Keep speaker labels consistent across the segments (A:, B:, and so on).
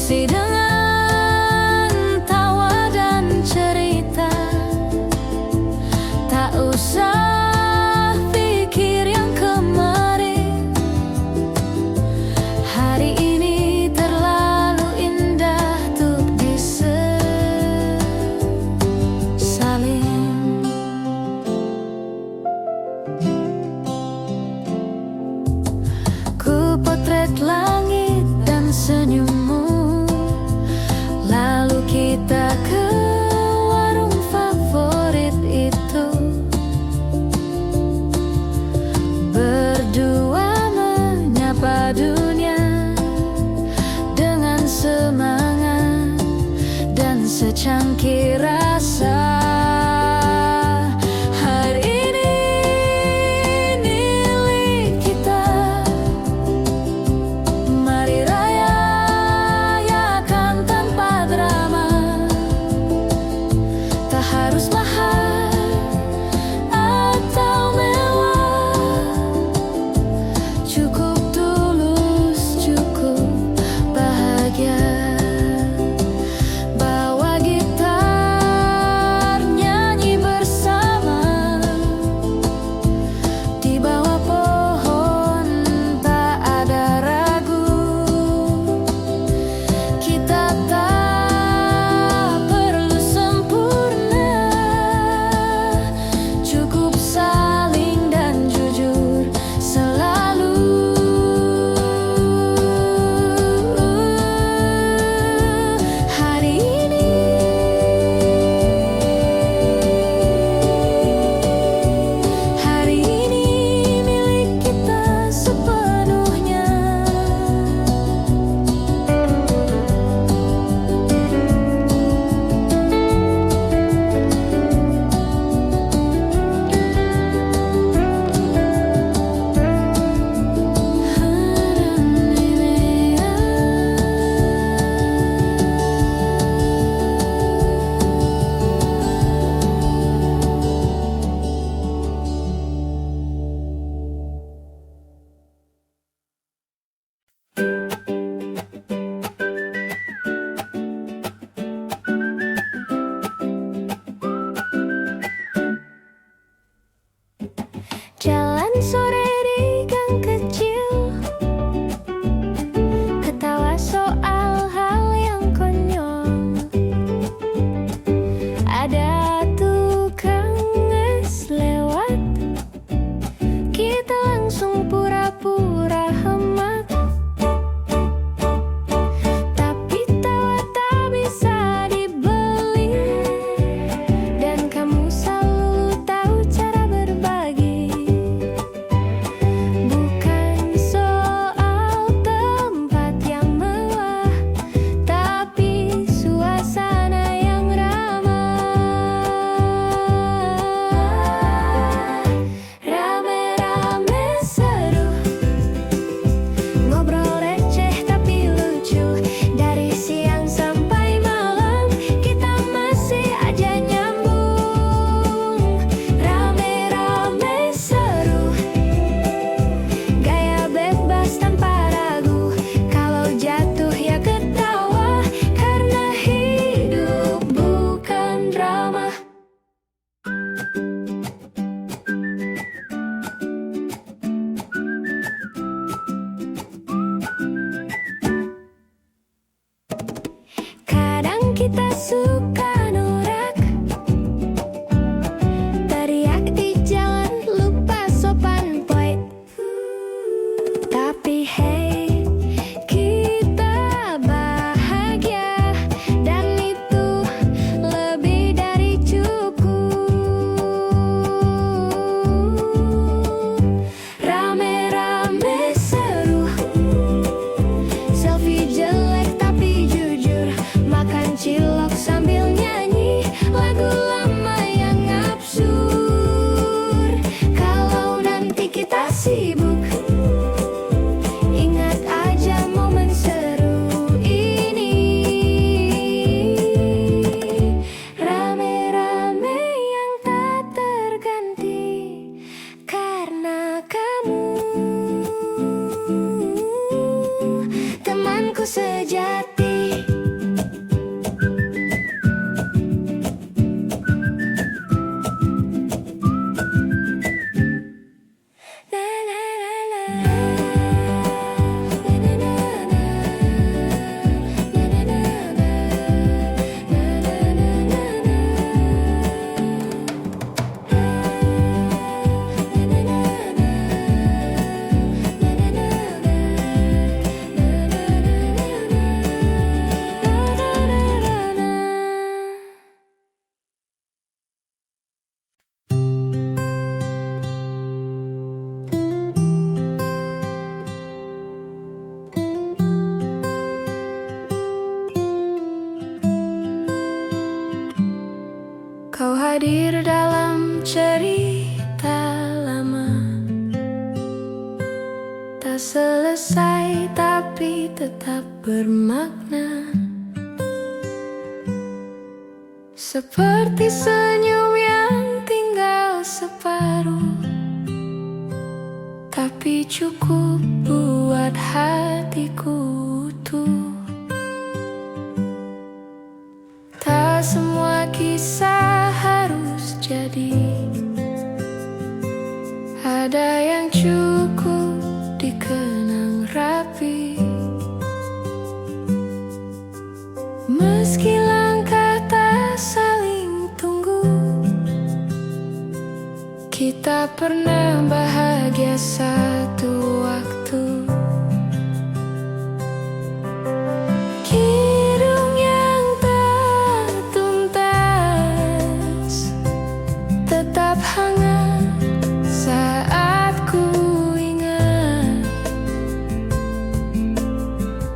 A: Isi dengan tawa dan cerita. Tak usah pikir yang kemarin. Hari ini terlalu indah untuk disesalin. Ku potret langit dan senyummu, lalu kita ke warung favorit itu. Berdua menyapa dunia dengan semangat dan secangkir rasa. Hari ini milik kita. Mari rayakan tanpa drama. Tak harus mahal atau mewah. Cukup tulus, cukup bahagia. Bawa gitar, nyanyi bersama. Di bawah pohon tak ada ragu. Kita tak perlu sempurna. Cukup saling dan jujur selalu. Hari ini milik kita sepenuhnya. Jalan sore di gang kecil, ketawa soal hal yang konyol. Ada tukang es lewat, kita langsung pura-pura hemat. Tapi tawa tak bisa dibeli, dan kamu selalu tahu cara berbagi. Bukan soal tempat yang mewah, tapi suasana yang ramah. Rame-rame seru, ngobrol receh tapi lucu. Dari siang sampai malam kita masih aja nyambung. Rame-rame seru, gaya bebas tanpa ragu. Kalau jatuh ya ketawa, karena hidup bukan drama. Kadang kita suka norak, teriak di jalan lupa sopan poin. Tapi hey, kita bahagia, dan itu lebih dari cukup. Rame-rame seru, selfie jelek tapi jujur. Makan cilok sambil nyanyi lagu lama yang absurd. Kalau nanti kita sibuk, ingat aja momen seru ini. Rame-rame yang tak terganti karena kamu, temanku sejati. Kau hadir dalam cerita lama, tak selesai tapi tetap bermakna. Seperti senyum yang tinggal separuh, tapi cukup buat hatiku utuh. Tak semua kisah harus jadi, ada yang cukup dikenang rapi. Meski langkah tak saling tunggu, kita pernah bahagia satu waktu. Kidung yang tak tuntas tetap hangat saat ku ingat.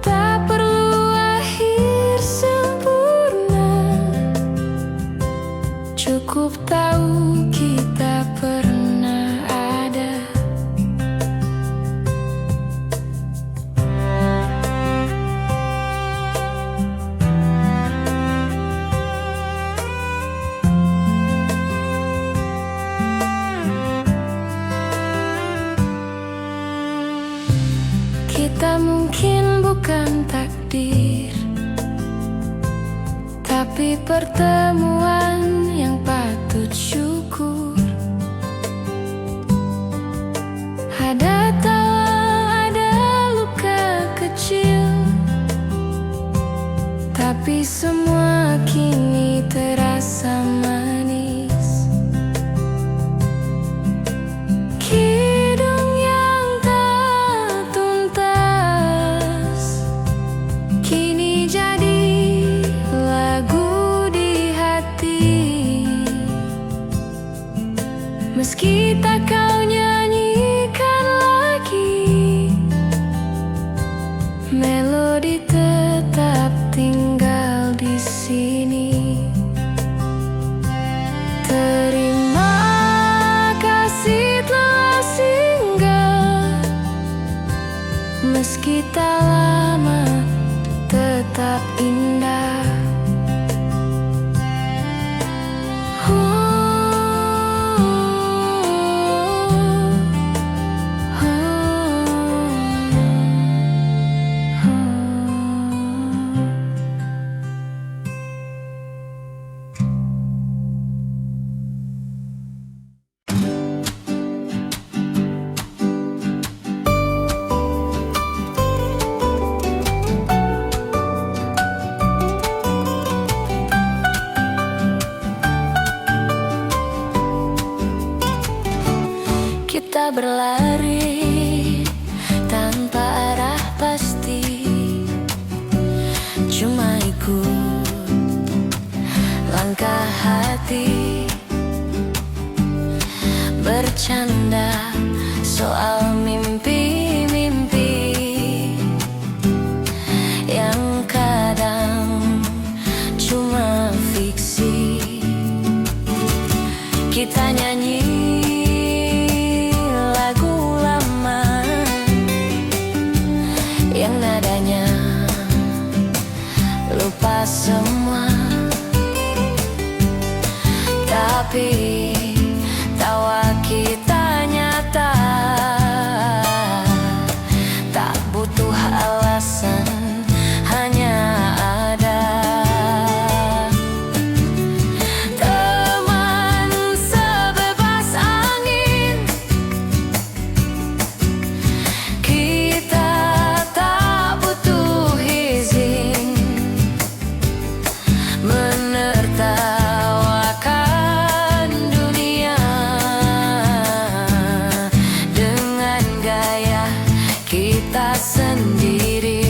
A: Tak perlu akhir sempurna, cukup tahu kita pernah ada. Kita mungkin bukan takdir, tapi pertemuan yang patut syukur. Ada tawa, ada luka kecil, tapi semua kini terasa manis. Kidung yang tak tuntas kini jadi lagu di hati. Meski tak kau nyanyikan lagi, melodi tetap tinggal di sini. Terima kasih telah singgah, meski tak lama tetap indah. Kita berlari tanpa arah pasti, cuma ikut langkah hati. Bercanda soal mimpi-mimpi yang kadang cuma fiksi. Kita nyanyi lagu lama yang nadanya lupa semua, tapi tawa kita nyata. Tak butuh alasan, hanya ada. Teman sebebas angin, kita sendiri.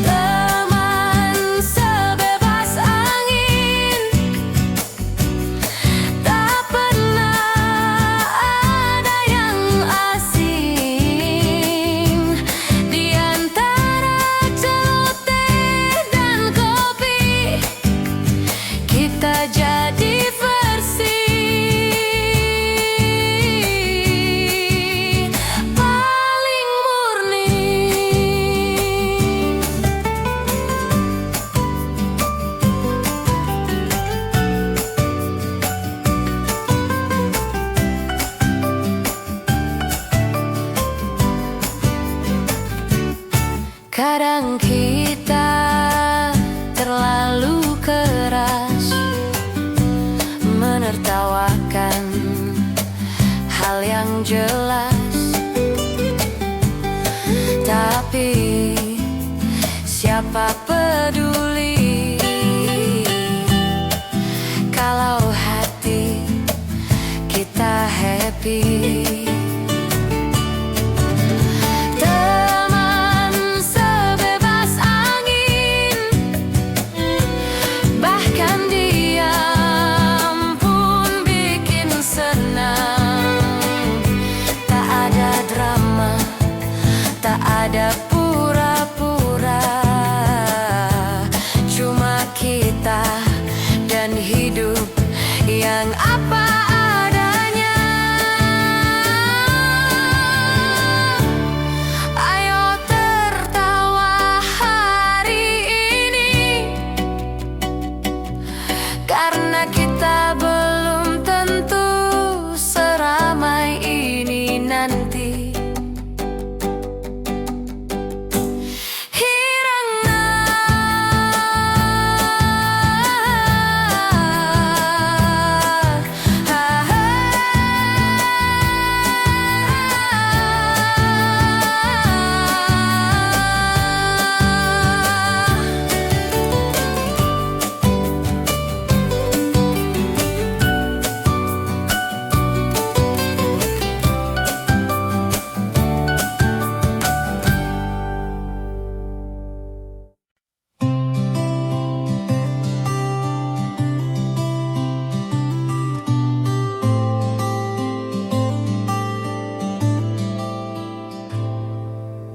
A: Teman sebebas angin, tak pernah ada yang asing. Di antara celoteh dan kopi, kita jadi versi paling murni. Kadang kita terlalu keras menertawakan hal yang jelas, tapi siapa peduli kalau hati kita happy. Teman sebebas angin, bahkan diam pun bikin senang. Tak ada drama, tak ada pura-pura, cuma kita dan hidup yang apa adanya. Ayo tertawa hari ini, karena kita belum tentu seramai ini nanti.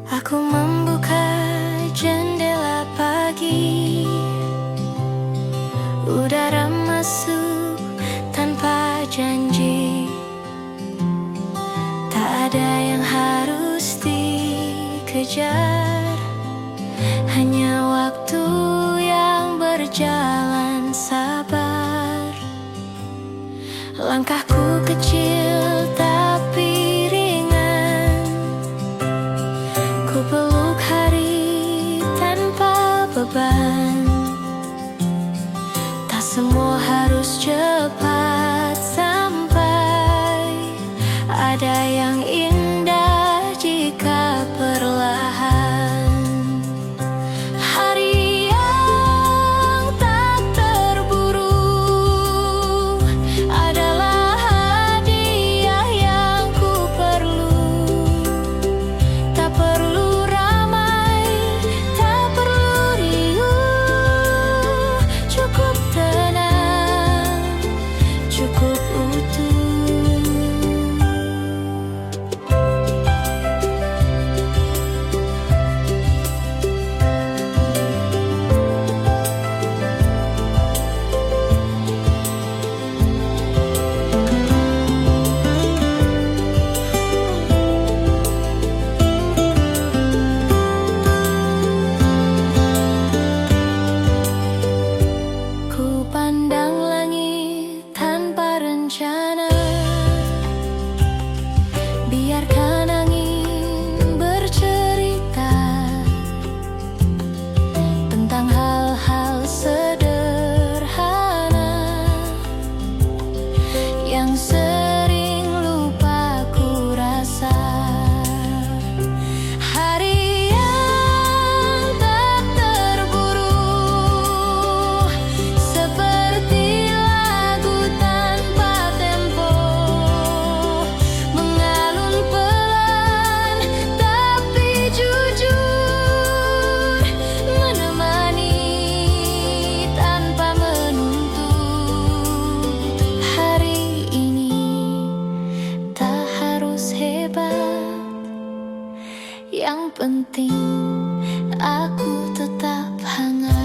A: Aku membuka jendela pagi, udara masuk tanpa janji. Tak ada yang harus dikejar, hanya waktu yang berjalan sabar. Langkahku kecil tapi ringan, ku peluk hari tanpa beban. Tak semua harus cepat sampai, ada yang indah jika perlahan. Hari yang tak terburu adalah hadiah Yang penting aku tetap hangat.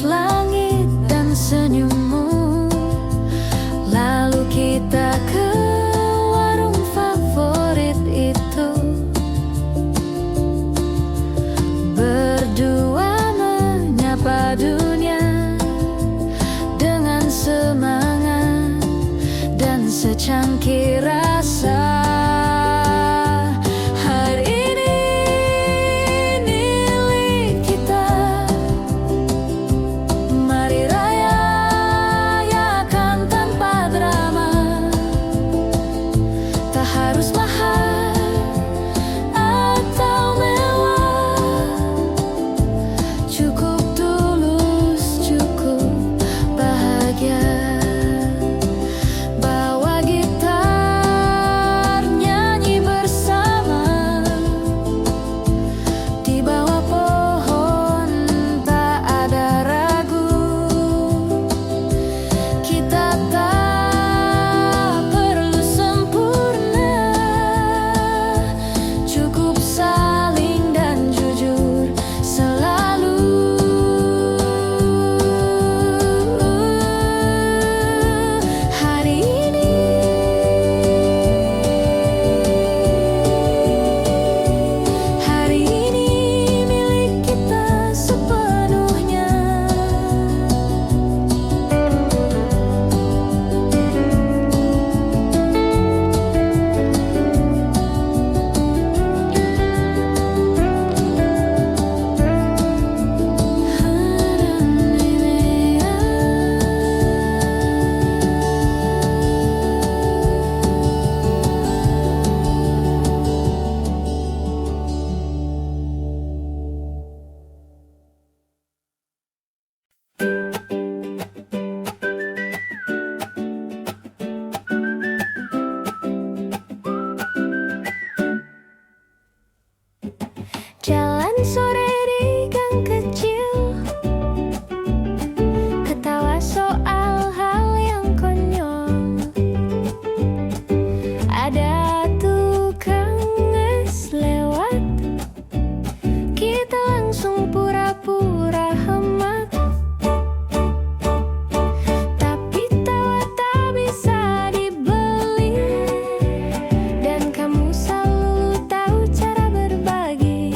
A: langit dan senyummu. Lalu kita ke warung favorit itu, berdua menyapa dunia dengan semangat dan secangkir rasa. Jalan sore di gang kecil, ketawa soal hal yang konyol. Ada tukang es lewat, kita langsung pura-pura hemat. Tapi tawa tak bisa dibeli, dan kamu selalu tahu cara berbagi.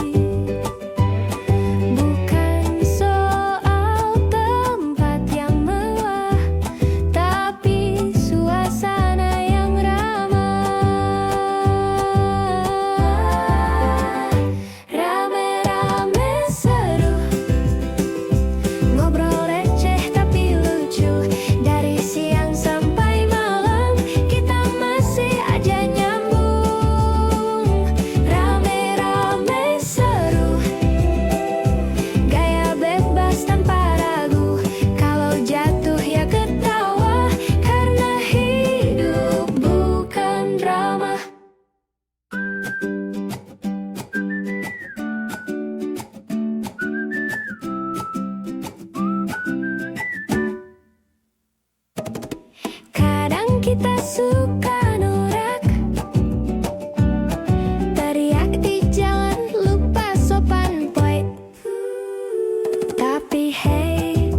A: Kita suka norak, teriak di jalan, lupa sopan poin. Tapi hey,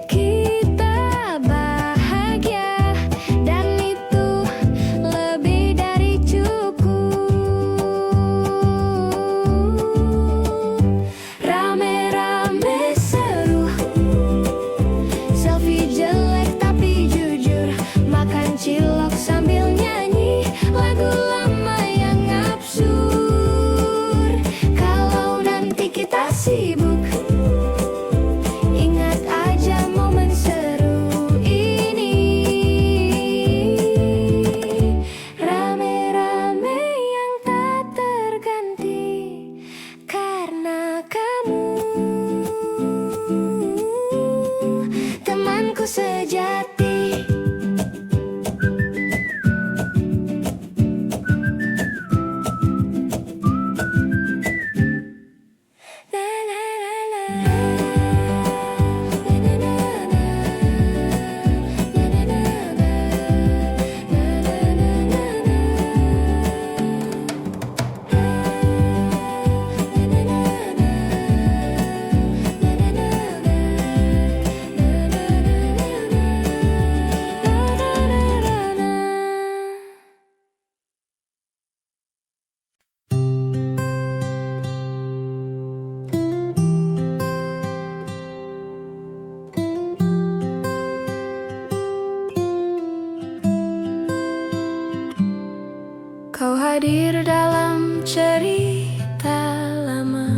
A: kita bahagia, dan itu lebih dari cukup. Rame-rame seru, selfie jelek tapi jujur, makan cilok sambil nyanyi lagu lama yang absurd. Kalau nanti kita sibuk, ingat aja momen seru ini. Rame-rame yang tak terganti karena kamu, temanku sejati. hadir dalam cerita lama,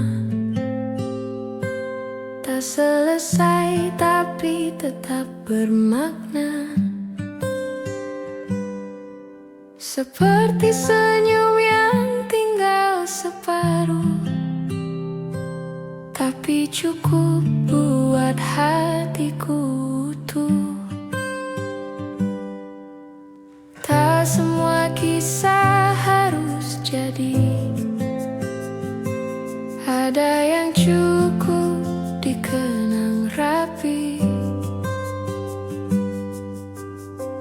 A: tak selesai tapi tetap bermakna. Seperti senyum yang tinggal separuh, tapi cukup buat hatiku utuh. Tak semua kisah harus jadi, ada yang cukup dikenang rapi.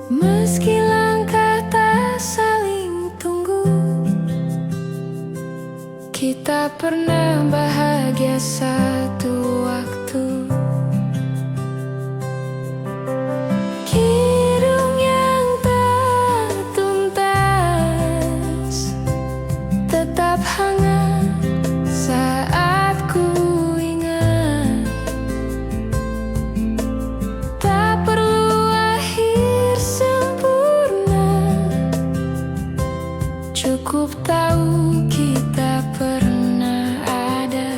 A: Meski langkah tak saling tunggu, kita pernah bahagia satu waktu. Kidung yang tak tuntas tetap hangat saat ku ingat. Tak perlu akhir sempurna, cukup tahu kita pernah ada.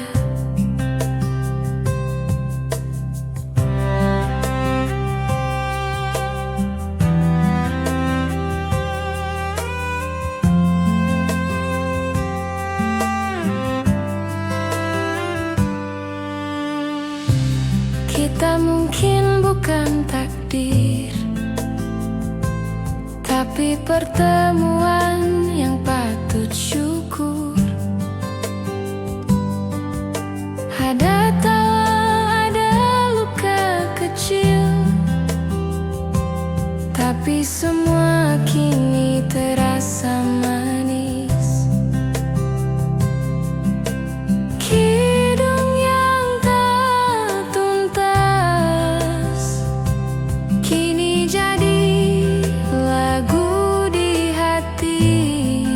A: Kita mungkin bukan takdir, tapi pertemuan yang patut syukur. Ada tawa, ada luka kecil, tapi semua kini terasa manis. Kidung yang tak tuntas kini jadi lagu di hati.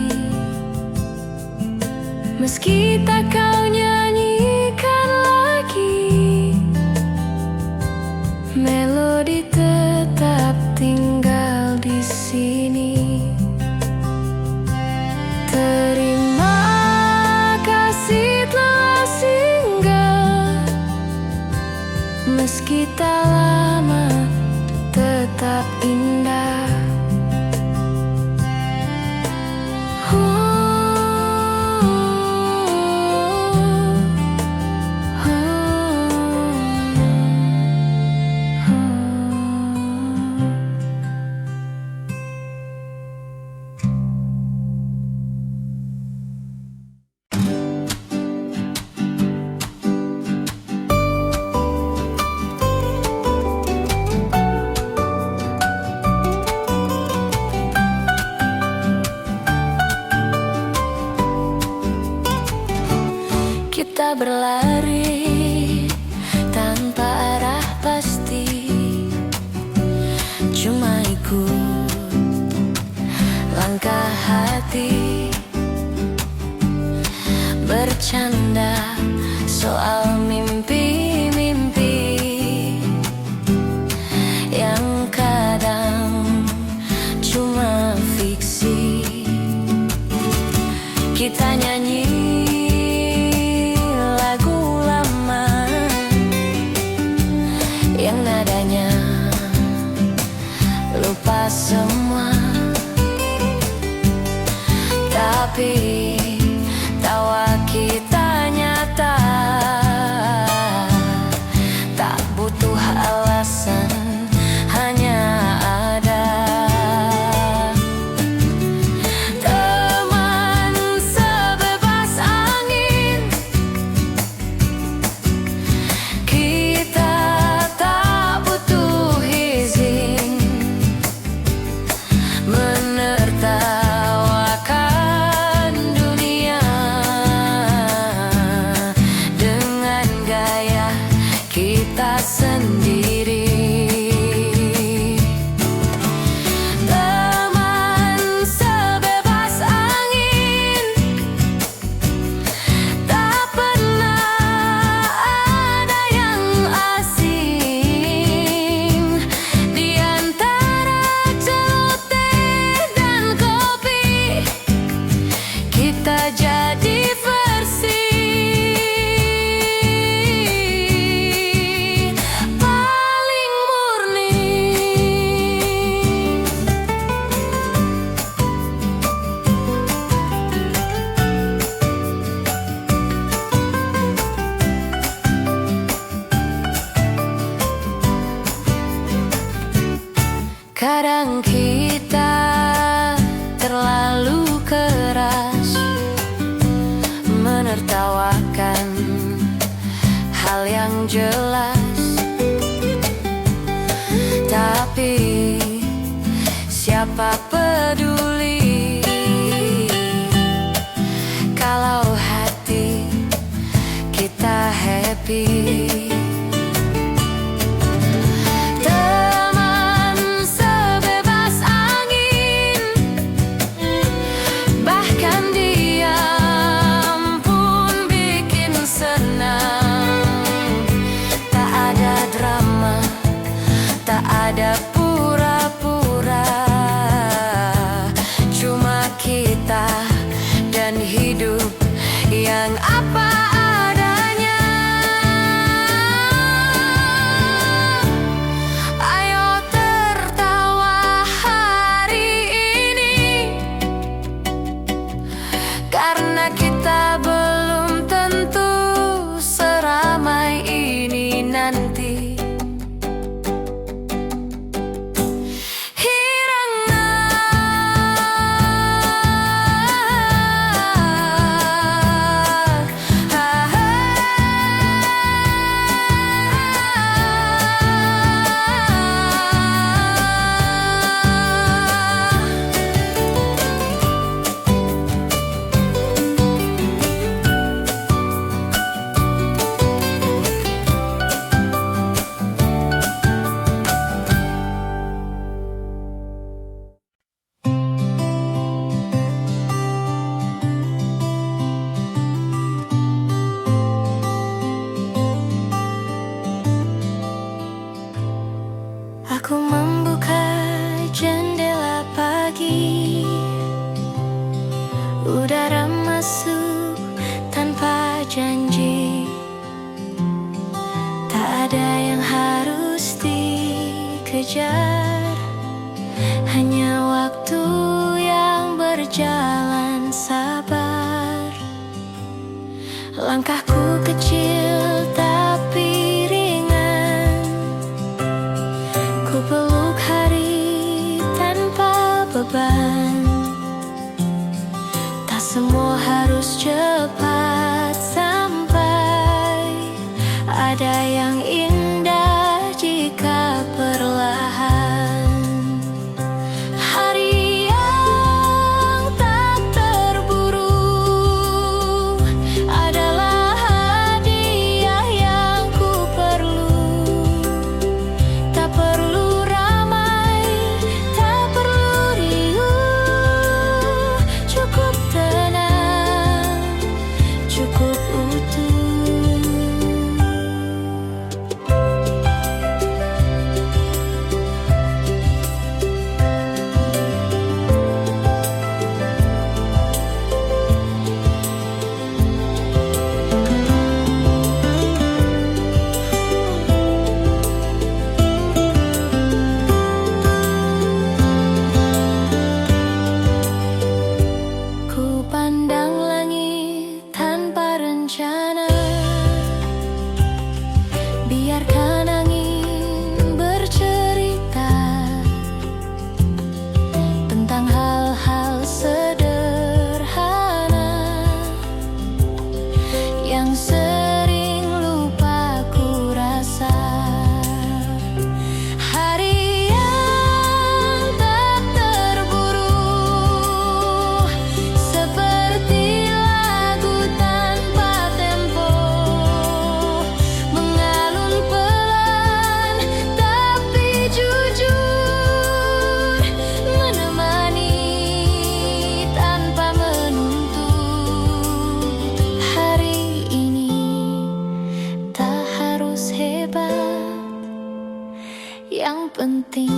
A: Meski tak kau nyanyikan lagi, melodi tetap tinggal di sini. Terima kasih telah singgah, meski tak lama tetap indah. hal yang jelas. Tapi siapa peduli kalau hati kita happy. Teman sebebas angin, bahkan diam pun bikin senang. Tak ada drama, tak ada pura-pura, cuma kita dan hidup yang apa adanya. Ayo tertawa hari ini, karena kita belum tentu seramai ini nanti. Aku membuka jendela pagi, udara masuk tanpa janji. Tak ada yang harus dikejar, hanya waktu yang berjalan sabar. Langkahku kecil tapi ringan, ku peluk hari tanpa beban. Tak semua harus cepat sampai, ada yang indah jika perlahan. Hari yang tak terburu adalah hadiah yang ku perlu. Tak perlu ramai, tak perlu riuh, cukup tenang, cukup utuh. Ku pandang langit tanpa rencana, biarkan angin bercerita tentang hal-hal sederhana yang sering lupa ku rasa. Hari yang tak terburu, seperti lagu tanpa tempo, mengalun pelan tapi jujur, menemani tanpa menuntut. Hari ini tak harus hebat, yang penting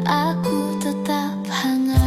A: aku tetap hangat.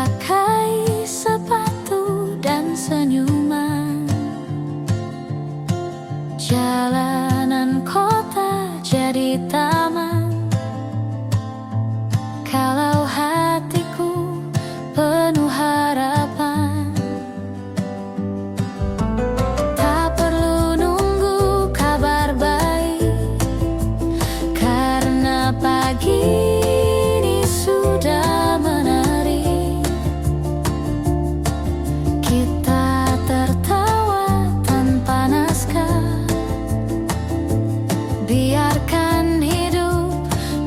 A: pakai sepatu dan senyuman. Jalanan kota jadi taman. Kalau hatiku penuh harapan, tak perlu nunggu kabar baik, karena pagi ini sudah menarik. Kita tertawa tanpa naskah, biarkan hidup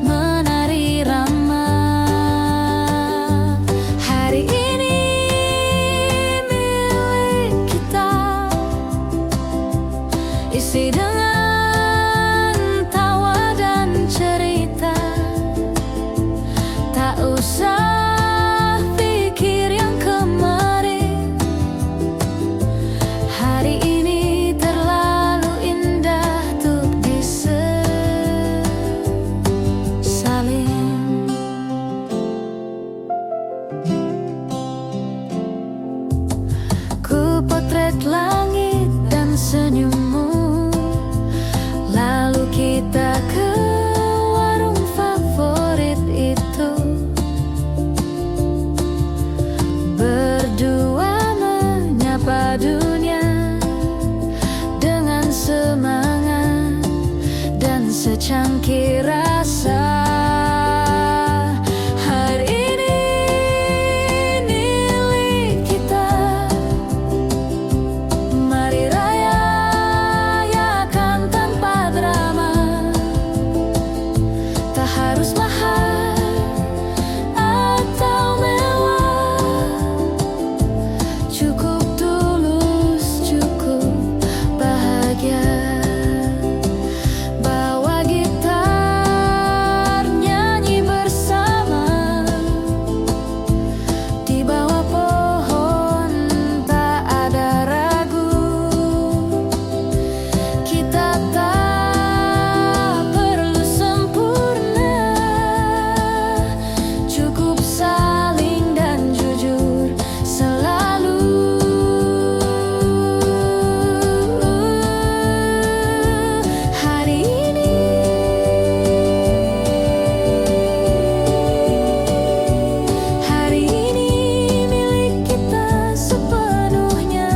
A: menari ramah. Hari ini milik kita, isi dengan tawa dan cerita. Tak usah pikir yang kemarin, hari ini terlalu indah untuk disesalin. Ku potret langit dan senyummu, lalu kita ke warung favorit itu. Berdua menyapa dunia dengan semangat dan secangkir rasa. Hari ini milik kita, mari rayakan tanpa drama. Tak harus mahal atau mewah, cukup tulus, cukup bahagia. Bawa gitar, nyanyi bersama, di bawah pohon tak ada ragu. Kita tak perlu sempurna, cukup saling dan jujur selalu. Hari ini milik kita sepenuhnya.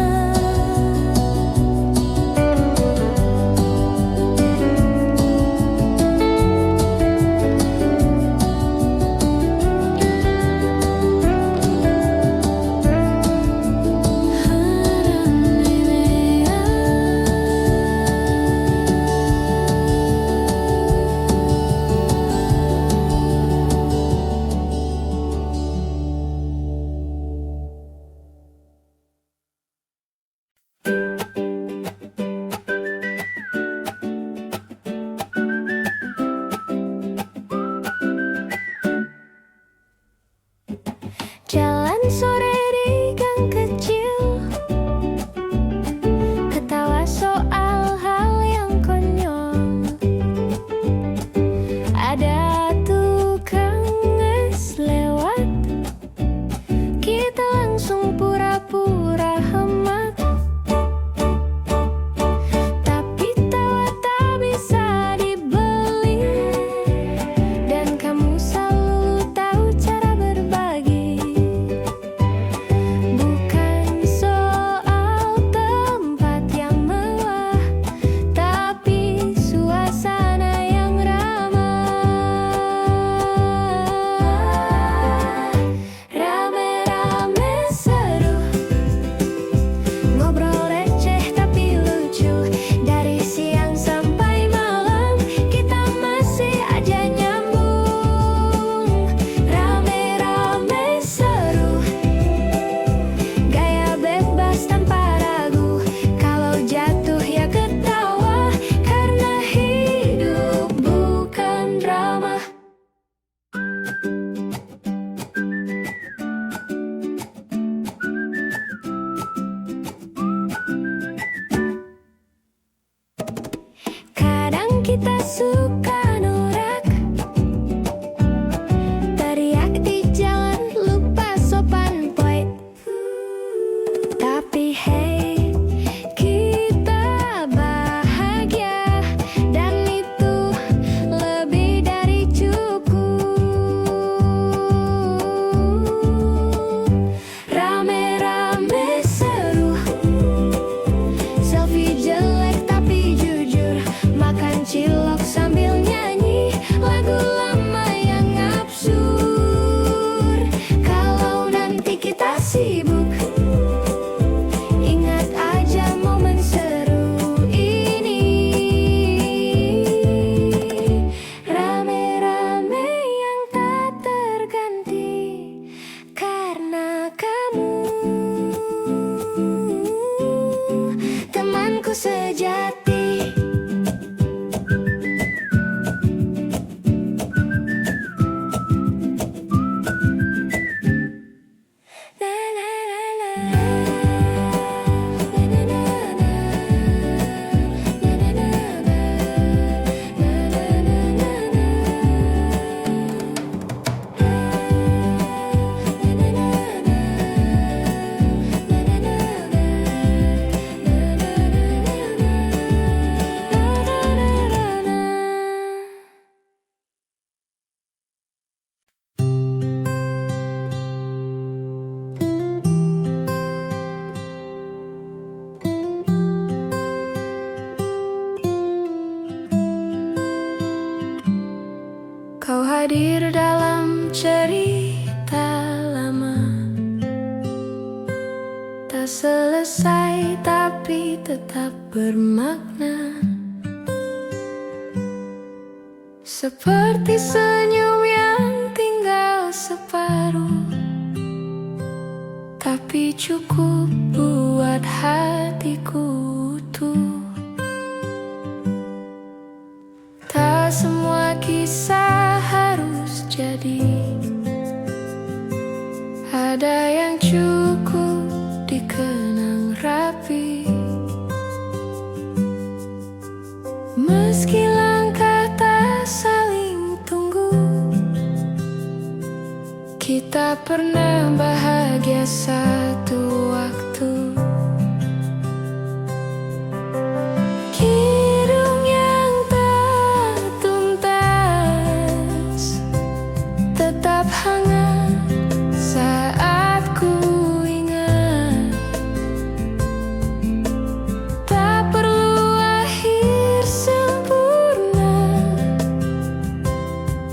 A: Jalan sore di gang kecil, ketawa soal hal yang konyol. Ada tukang es lewat, kita langsung pura-pura hemat. Tapi tawa tak bisa dibeli, dan kamu selalu tahu cara berbagi. Bukan soal tempat yang mewah, tapi suasana yang ramah. Rame-rame seru tak selesai tapi tetap bermakna, seperti senyum yang tinggal separuh, tapi cukup buat hatiku utuh. Tak semua kisah harus jadi, ada yang cukup dikenang rapi. Meski langkah tak saling tunggu, kita pernah bahagia satu waktu. Kidung yang tak tuntas tetap hangat saat ku ingat. Tak perlu akhir sempurna,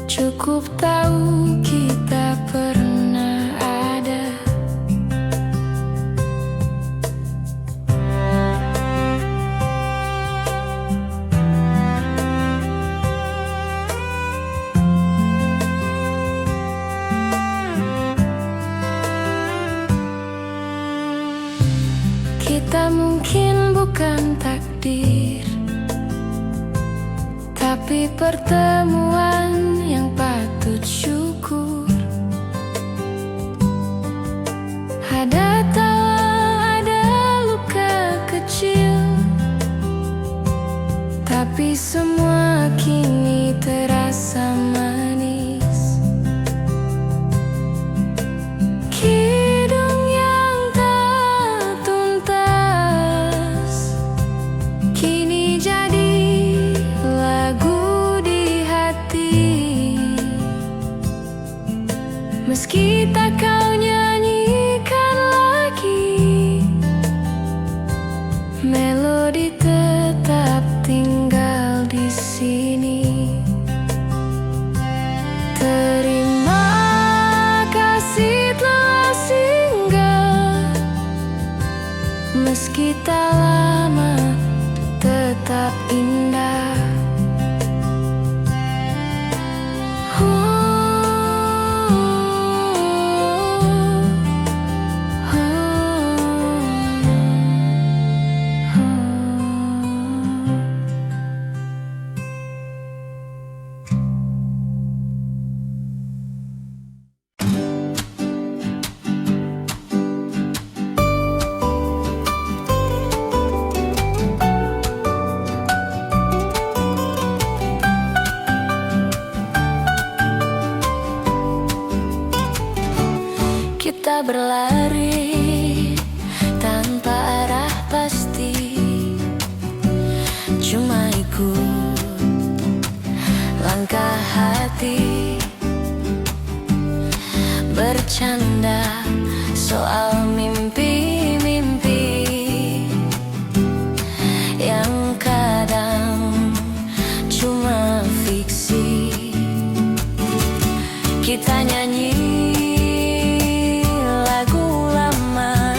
A: cukup tahu kita pernah ada. Kita mungkin bukan takdir, tapi pertemuan yang patut syukur. Ada tawa, ada luka kecil, tapi semua kini terasa manis. Kidung yang tak tuntas kini jadi lagu di hati. Meski tak kau nyanyikan lagi, melodi tetap tinggal di sini. Terima kasih telah singgah, meski tak lama tetap indah. Kita berlari tanpa arah pasti, cuma ikut langkah hati. Bercanda soal mimpi-mimpi yang kadang cuma fiksi. Kita nyanyi lagu lama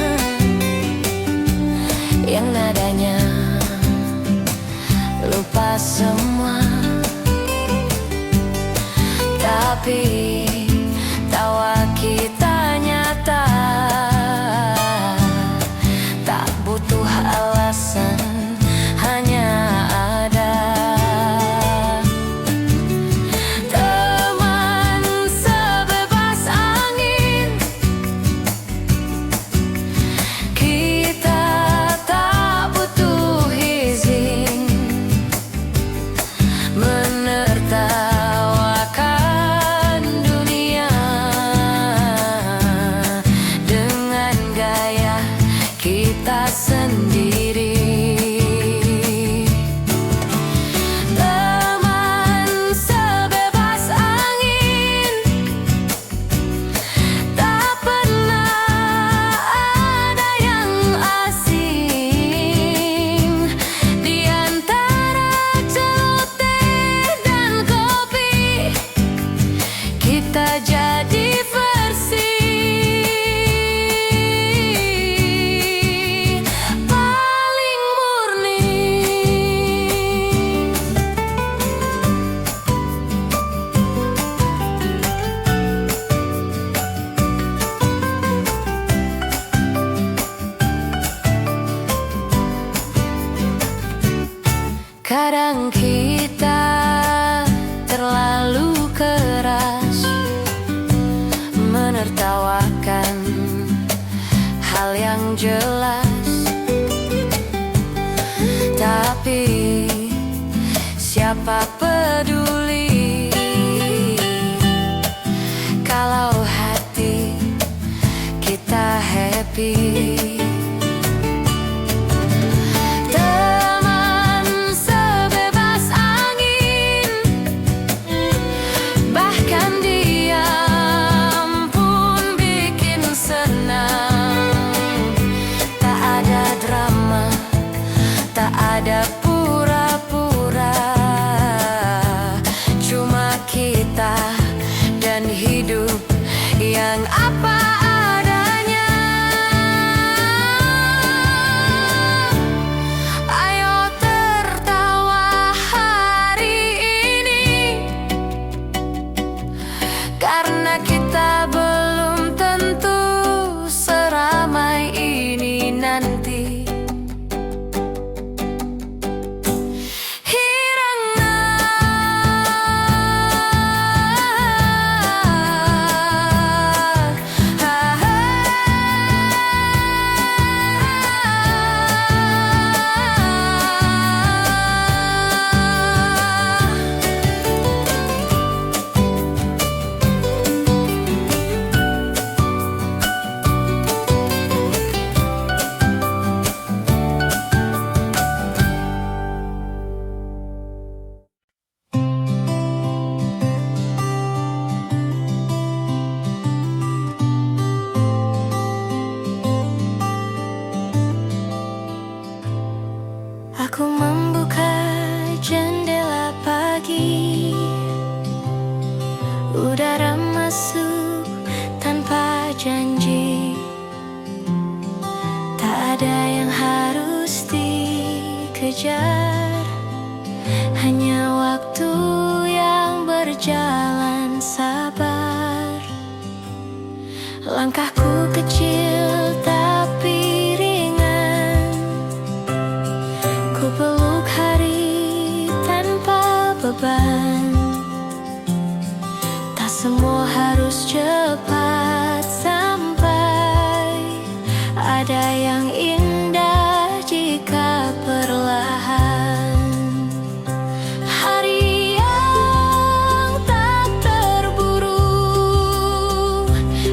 A: yang nadanya lupa semua, tapi tawa kita nyata Kadang kita terlalu keras menertawakan hal yang jelas, tapi siapa peduli kalau hati kita happy. Ada pura-pura, cuma kita dan hidup yang apa adanya. Ayo tertawa hari ini, karena kita belum tentu seramai ini nanti. Aku membuka jendela pagi, udara masuk tanpa janji. Tak ada yang harus dikejar, hanya waktu yang berjalan sabar. Langkahku kecil tapi ringan, ku peluk hari tanpa beban. Tak semua harus cepat sampai, ada yang indah jika perlahan. Hari yang tak terburu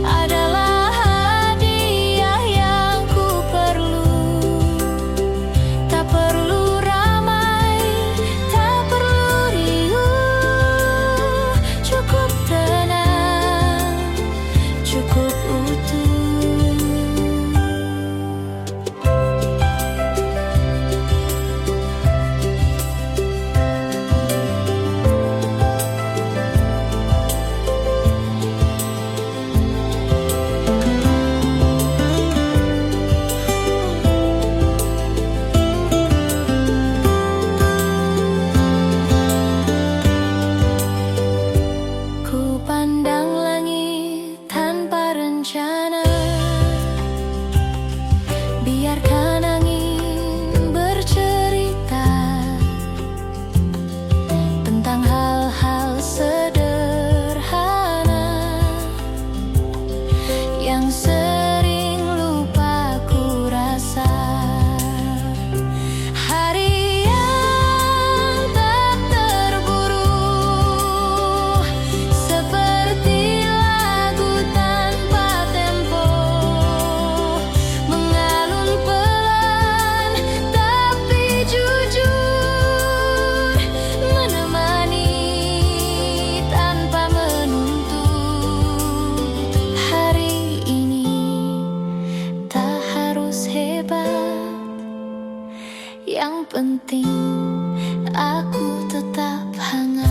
A: adalah hadiah yang ku perlu. Tak perlu ramai, tak perlu riuh, cukup tenang, cukup utuh. Ku pandang langit tanpa rencana, biarkan angin bercerita tentang hal-hal sederhana yang sering lupa ku rasa. Hari yang tak terburu, seperti lagu tanpa tempo, mengalun pelan tapi jujur, menemani tanpa menuntut. Hari ini tak harus hebat, yang penting aku tetap hangat.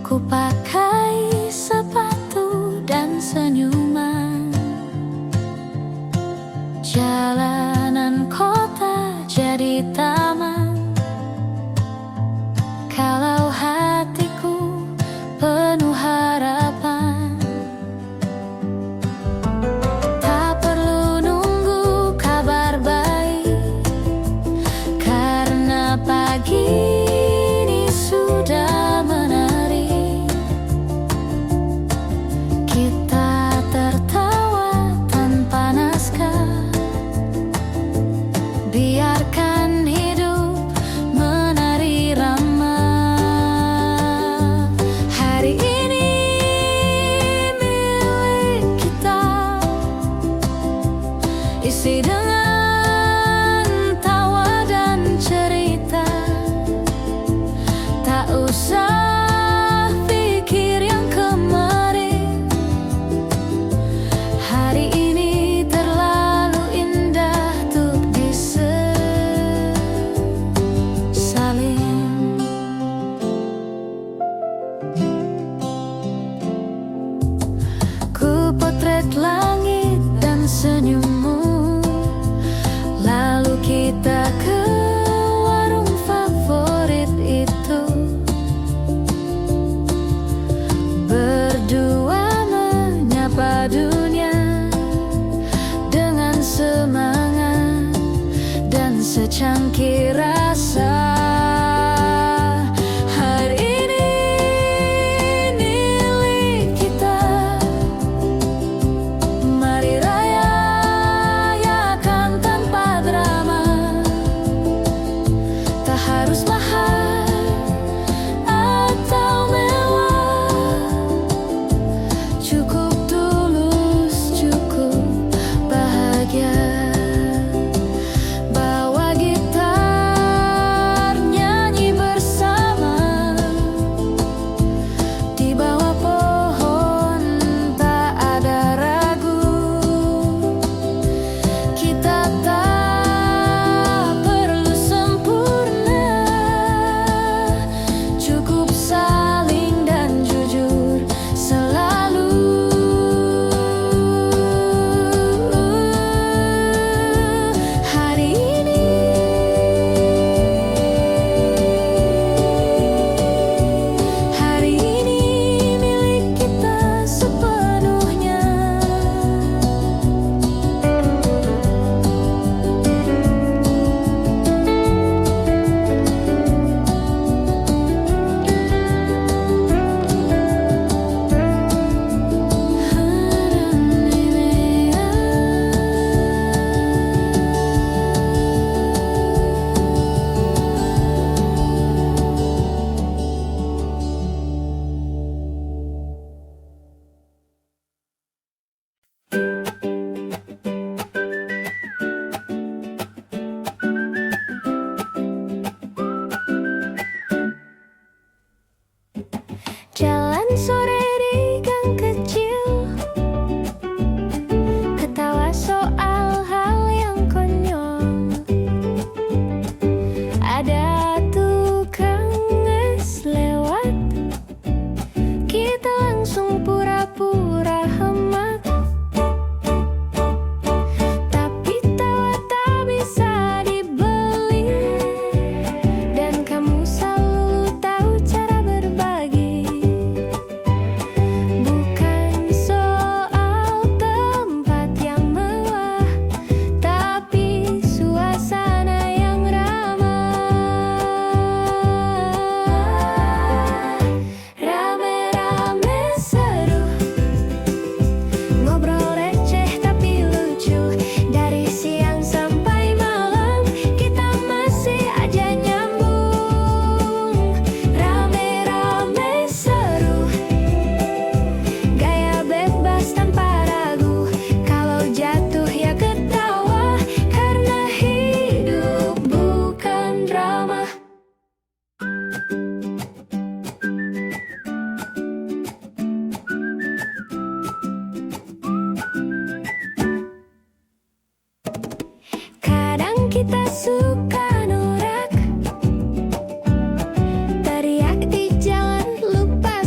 A: Ku pakai sepatu dan senyuman. Jalanan kota jadi taman. Kalau hatiku penuh harapan, tak perlu nunggu kabar baik, karena pagi ini sudah menari. Kita tertawa tanpa naskah, biarkan hidup menari ramah. Hari ini milik kita, isi dengan tawa dan cerita. Tak usah pikir yang kemarin, hari ini terlalu indah untuk disesalin. Ku potret langit dan senyummu, lalu kita ke warung favorit itu. Berdua menyapa dunia dengan semangat dan secangkir rasa. Hari ini milik kita, mari rayakan tanpa drama. Tak harus mahal atau mewah, cukup tulus, cukup bahagia. Bawa gitar, nyanyi bersama, di bawah pohon tak ada ragu. Kita tak perlu sempurna, cukup saling dan jujur selalu. Hari ini milik kita sepenuhnya. Jalan sore di gang kecil, ketawa soal hal yang konyol. Ada tukang es lewat, kita langsung pura-pura hemat. Tapi tawa tak bisa dibeli, dan kamu selalu tahu cara berbagi. Bukan soal tempat yang mewah, tapi suasana yang ramah. Rame-rame seru, ngobrol receh tapi lucu. Dari siang sampai malam, kita masih aja nyambung. Rame-rame seru, gaya bebas tanpa ragu. Kalau jatuh ya ketawa, karena hidup bukan drama. Kadang kita suka norak, teriak di jalan lupa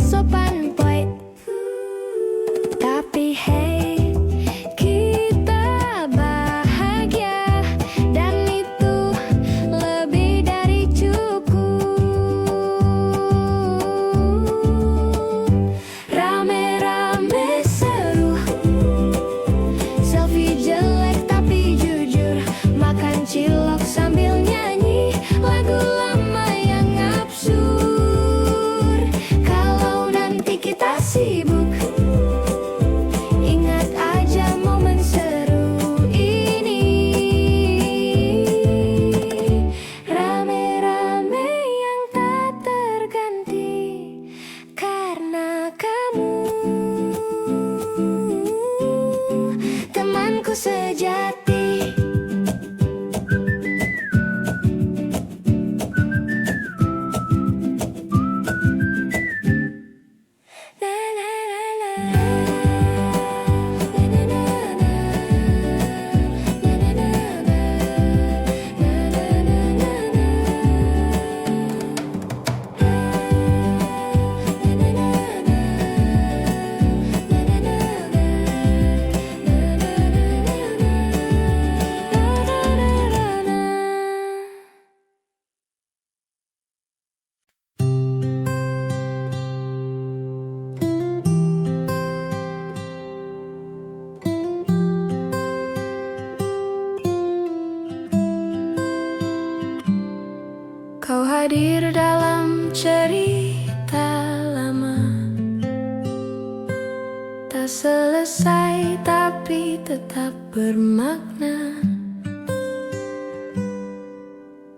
A: selesai tapi tetap bermakna,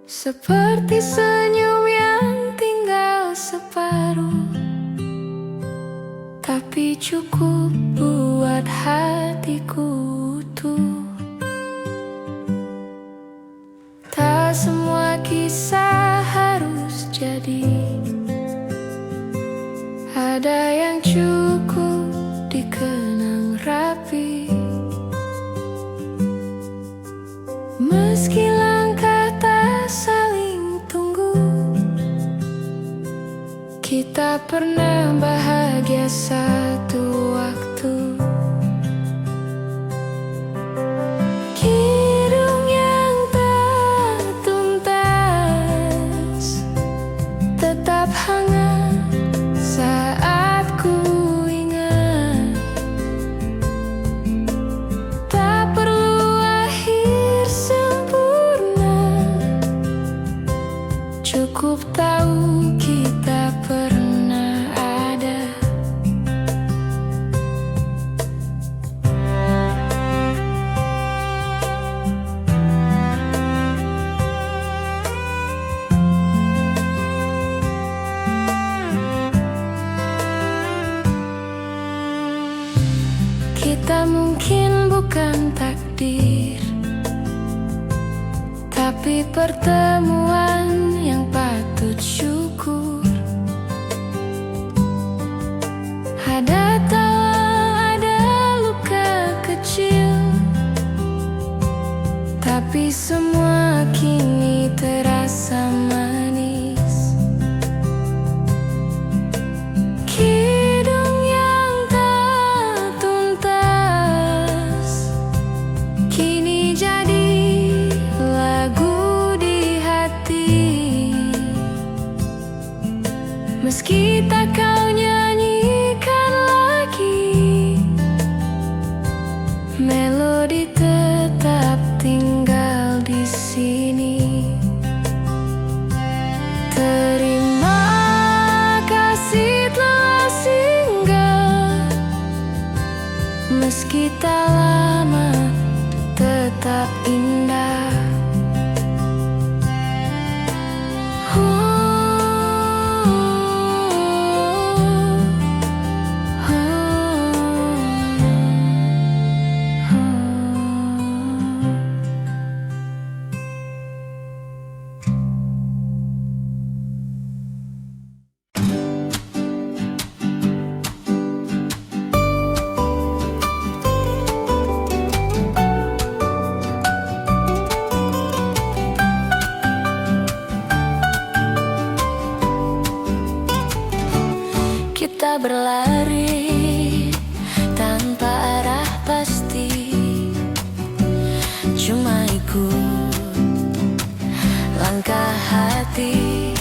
A: seperti senyum yang tinggal separuh, tapi cukup buat hatiku utuh. Tak semua kisah harus jadi, ada yang cukup dikenang rapi. Meski langkah tak saling tunggu, kita pernah bahagia satu waktu. Kidung yang tak tuntas tetap hangat saat ku ingat. Tak perlu akhir sempurna, cukup tahu kita pernah ada. Kita mungkin bukan takdir, tapi pertemuan yang patut syukur. Ada tawa, ada luka kecil, tapi semua kini terasa manis. Kidung yang tak tuntas kini jadi lagu di hati. Meski tak kau nyanyikan lagi, melodi tetap tinggal di sini. Terima kasih telah singgah, meski tak lama tetap indah. Kita berlari tanpa arah pasti, cuma ikut langkah hati.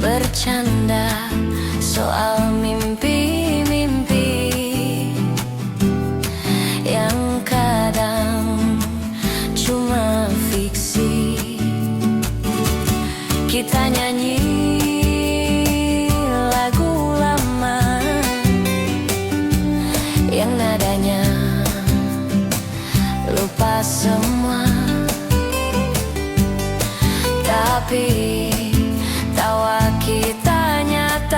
A: Bercanda soal mimpi-mimpi yang kadang cuma fiksi. Kita nyanyi lagu lama yang nadanya lupa semua, tapi tawa kita nyata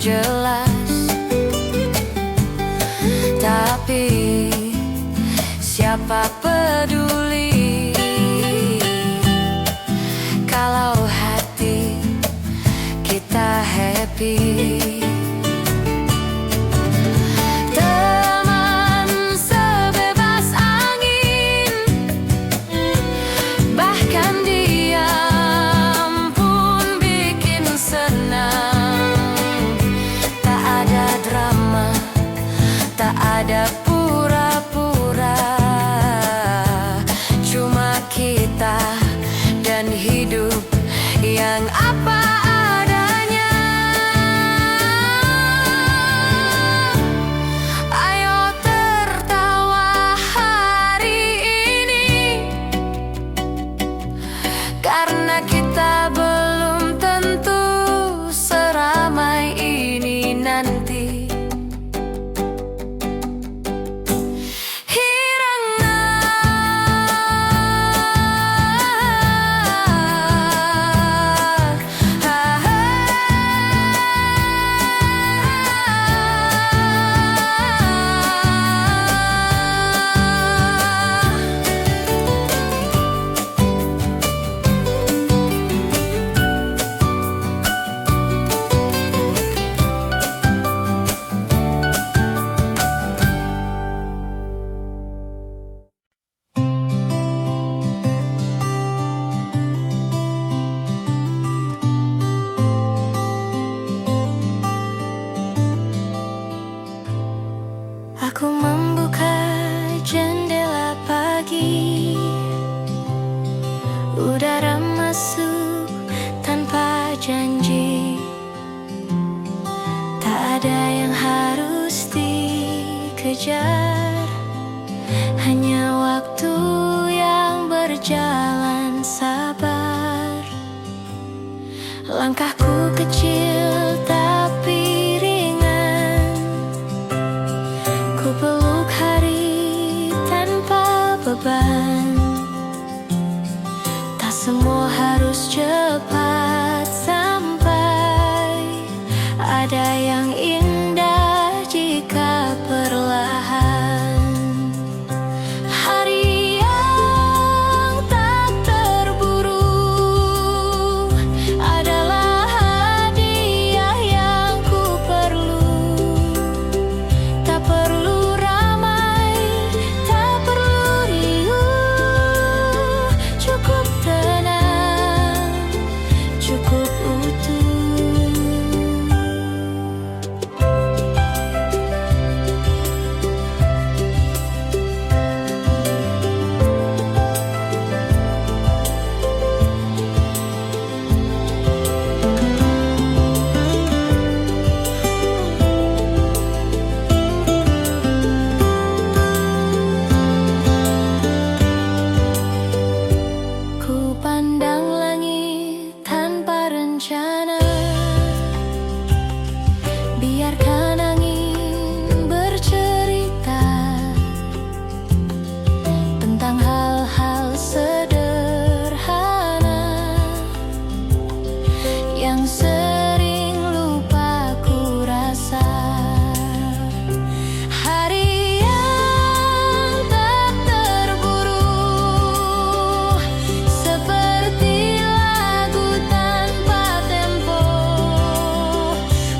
A: jelas. Tapi siapa peduli kalau hati kita happy. Teman sebebas angin, bahkan diam pun bikin senang. Tak ada drama, tak ada pura-pura, cuma kita dan hidup yang apa adanya. Ayo tertawa hari ini, karena kita belum tentu seramai ini nanti. Aku membuka jendela pagi, udara masuk tanpa janji. Tak ada yang harus dikejar, hanya waktu yang berjalan sabar. Langkahku kecil tapi ringan, ku peluk hari tanpa beban. Tak semua harus cepat sampai, ada yang indah jika perlahan. Hari yang tak terburu adalah hadiah yang ku perlu. Tak perlu ramai, tak perlu riuh, cukup tenang, cukup utuh. Ku pandang langit tanpa rencana, biarkan angin bercerita tentang hal-hal sederhana yang sering lupa ku rasa. Hari yang tak terburu, seperti lagu tanpa tempo,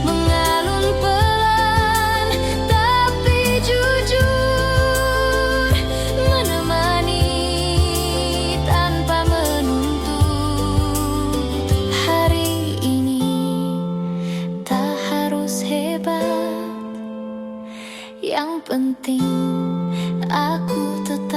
A: mengalun pelan tapi jujur, menemani tanpa menuntut. Hari ini tak harus hebat, yang penting aku tetap